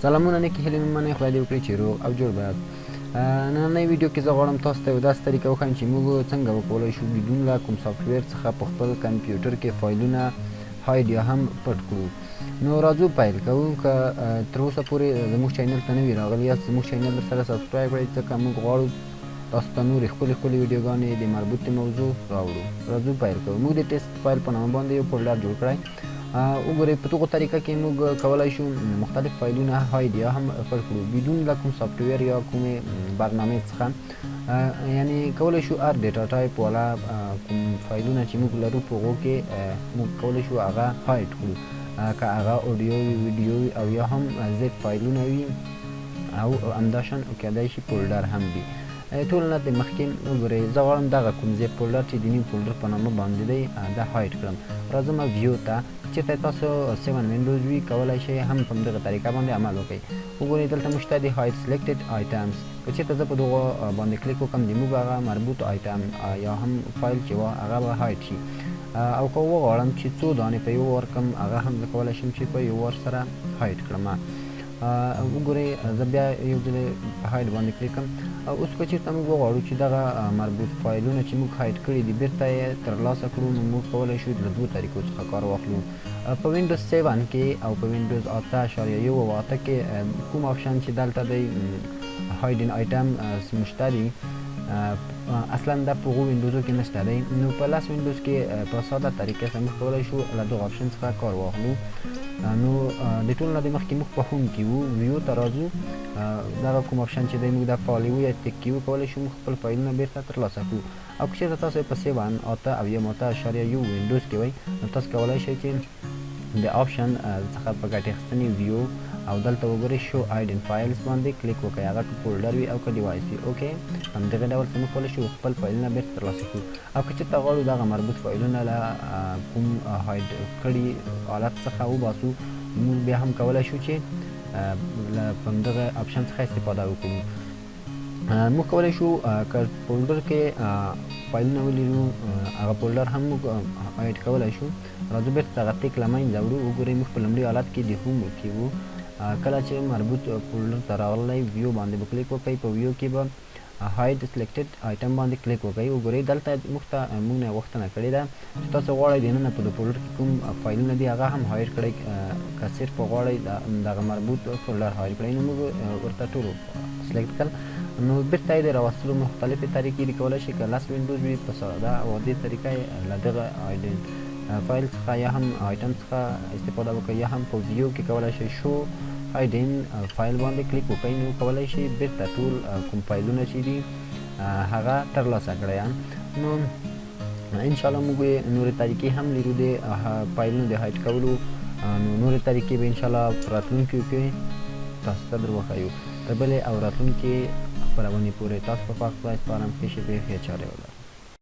سلامونه نیکې هیلې مې منئ خدای دې وکړي چې روغ او جوړ به یاست. نننۍ ویډیو کې زه غواړم تاسو ته یو داسې طریقه وښیم چې موږ څنګه وکولی شو بدون له کوم سافتویر څخه په خپل کمپیوټر کې فایلونه هاید یا هم پټ کړو. نو راځو پیل کوو. که تر اوسه پورې زموږ چینل ته نوي راغلي یاست زموږ چینل درسره سبسکرایب کړئ ځکه موږ غواړو تاسو ته نورې ښکلې ښکلې ویډیوګانې د مربوطې موضوع راوړو. راځو پیل کوو. موږ د ټیسټ فایل په نامه باندې یو فولډر جوړ کړی. وګورئ په دغو طریقه کې موږ کولی شو مختلف فایلونه هاید یا هم پټ کړو بدون له کوم سافټویر یا کومې برنامې څخه. یعنې کولی شو هر ډیټا ټایپ والا کوم فایلونه چې موږ لرو په هغو کې موږ کولی شو هغه هاید کړو، که هغه اوډیو وي، ویډیو وي او یا هم زیپ فایلونه وي او همداشان کیدای شي فولډر هم وي. ټول نه د مخکې وګورئ زه غواړم دغه کوم زیپ فولډر چې د نیم فولډر په نامه باندې دی دا هاید کړم. راځم ویو ته. چېرته تاسو 7 وینډوز وي کولی شئ هم په همدغه طریقه باندې عمل وکړئ. وګورئ دلته موږ ته د هاید سلیکټډ آیټمز، که چېرته زه په دغو باندې کلیک وکړم د موږ هغه مربوط آیټم یا هم فایل چې وه هغه به هاید شي. او که وغواړم چې څو دانې په یو وار کړم هغه هم زه کولی شم چې په یو وار سره هاید کړم. وګورئ زه بیا یو ځل په هاید باندې کلیک کړم. اوس که چېرته موږ وغواړو چې دغه مربوط فایلونه چې موږ هاید کړي دي بیرته یې ترلاسه کړو نو موږ کولی شو له دوو طریقو څخه کار واخلو. په وینډوز 7 کې او په وینډوز 8.1 او 8 کې کوم آپشن چې دلته دی هایډن آیټم شته دي اصلا دا په هغو وینډوزو کې نشته دی. نو په لاس وینډوز کې په ساده طریقې سره موږ کولی شو له دغو آپشن څخه کار واخلو. نو د ټول نه د مخکې موږ په هوم کې وو، ویو ته راځو. دغه کوم آپشن چې دی موږ دا فالو یا ټیک کې کولی شو موږ خپل فایلونه بیرته ترلاسه کړو. او که چېرته تاسو په 7 8 او یا 8.1 وینډوز کې وئ نو تاسو کولی شئ چې د آپشن څخه په ګټې اخیستنې ویو او دلته وګورئ شو آیډن فایلز باندې کلیک وکړئ، هغه که فولډر وي او که ډیوایس وي. اوکې همدغه ډول څه موږ کولی شو خپل فایلونه بیرته ترلاسه کړو. او که چېرته غواړو دغه مربوط فایلونه له کوم هاید کړي حالت څخه وباسو موږ بیا هم کولی شو چې له همدغه آپشن څخه استفاده وکړو. موږ کولی شو که فولډر کې فایلونه ولرو هغه فولډر هم موږ هاید کولی شو. راځو بیرته دغه ټیک له منځه وړو. وګورئ موږ په لومړي حالت کې د هوم کې وو. کله چې مربوط فولډر ته راغلی ویو باندې به کلیک وکړئ. په ویو کې به هاید سلیکټډ آیټم باندې کلیک وکړئ. وګورئ دلته موږ نه غوښتنه کړې ده چې تاسو غواړئ دننه په دې فولډر کې کوم فایلونه دي هغه هم هاید کړئ. که صرف غواړئ دغه مربوط فولډر هاید کړئ نو موږ ورته ټول سلیکټ کړل. نو بیرته یې د راوستلو مختلفې طریقې دي کولی شئ. که لاس وینډوز وي په ساده او عادي طریقه یې له دغه فایل څخه یا هم آیټم څخه استفاده وکړئ یا هم په ویو کې کولی شئ شو هایډن فایل باندې کلیک وکړئ نو کولی شئ بیرته ټول کوم فایلونه چې دي هغه ترلاسه کړئ. نو انشاءالله موږ نورې طریقې هم لرو د فایلونو د هاید کولو. نو نورې طریقې به انشاءالله په راتلونکي کې تاسو ته در وښیو. تر بلې او راتلونکې خپرونې پورې تاسو په پاک خدای سپارم. ښې شپې ښې چارې ولرئ.